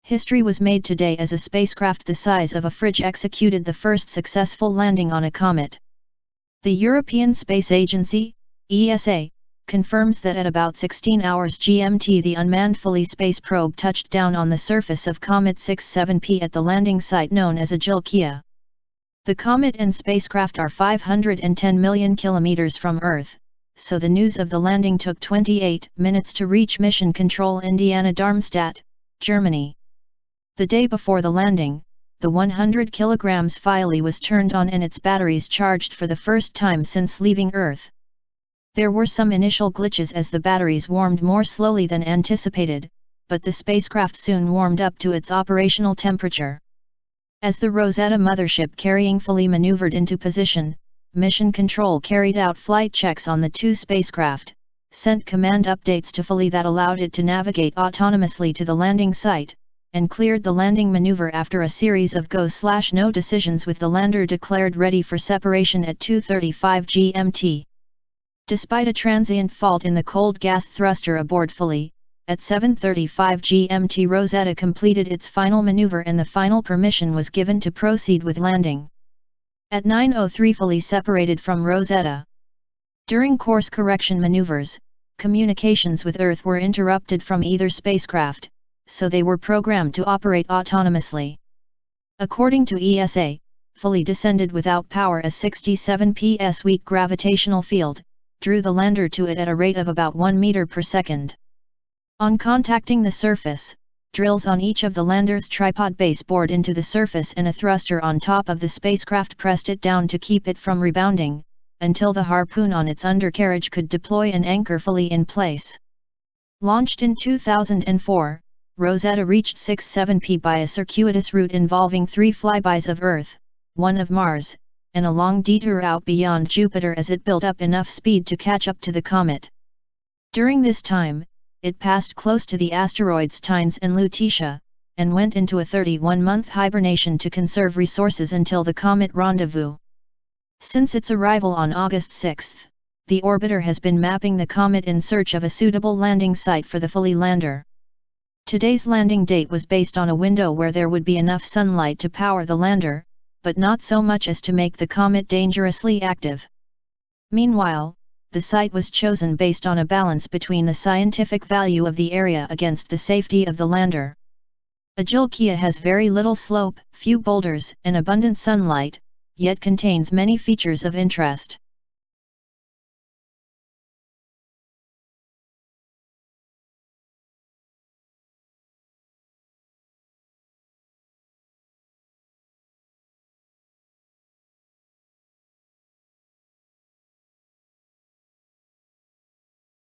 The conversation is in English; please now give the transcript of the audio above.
History was made today as a spacecraft the size of a fridge executed the first successful landing on a comet. The European Space Agency, ESA, confirms that at about 16 hours GMT the unmanned Philae space probe touched down on the surface of Comet 67P at the landing site known as Agilkia. The comet and spacecraft are 510 million kilometers from Earth, so the news of the landing took 28 minutes to reach Mission Control Indiana Darmstadt, Germany. The day before the landing, the 100 kg Philae was turned on and its batteries charged for the first time since leaving Earth. There were some initial glitches as the batteries warmed more slowly than anticipated, but the spacecraft soon warmed up to its operational temperature. As the Rosetta mothership carrying Philae maneuvered into position, Mission Control carried out flight checks on the two spacecraft, sent command updates to Philae that allowed it to navigate autonomously to the landing site, and cleared the landing maneuver after a series of go/no decisions with the lander declared ready for separation at 2:35 GMT. Despite a transient fault in the cold gas thruster aboard Philae, at 7:35 GMT Rosetta completed its final maneuver and the final permission was given to proceed with landing. At 9:03 Philae separated from Rosetta. During course correction maneuvers, communications with Earth were interrupted from either spacecraft, so they were programmed to operate autonomously. According to ESA, Philae descended without power as 67 ps weak gravitational field drew the lander to it at a rate of about 1 meter per second. On contacting the surface, drills on each of the lander's tripod base bored into the surface and a thruster on top of the spacecraft pressed it down to keep it from rebounding, until the harpoon on its undercarriage could deploy and anchor Philae in place. Launched in 2004, Rosetta reached 67P by a circuitous route involving 3 flybys of Earth, 1 of Mars, and a long detour out beyond Jupiter as it built up enough speed to catch up to the comet. During this time, it passed close to the asteroids Tynes and Lutetia, and went into a 31-month hibernation to conserve resources until the comet rendezvous. Since its arrival on August 6, the orbiter has been mapping the comet in search of a suitable landing site for the Philae lander. Today's landing date was based on a window where there would be enough sunlight to power the lander, but not so much as to make the comet dangerously active. Meanwhile, the site was chosen based on a balance between the scientific value of the area against the safety of the lander. Agilkia has very little slope, few boulders, and abundant sunlight, yet contains many features of interest.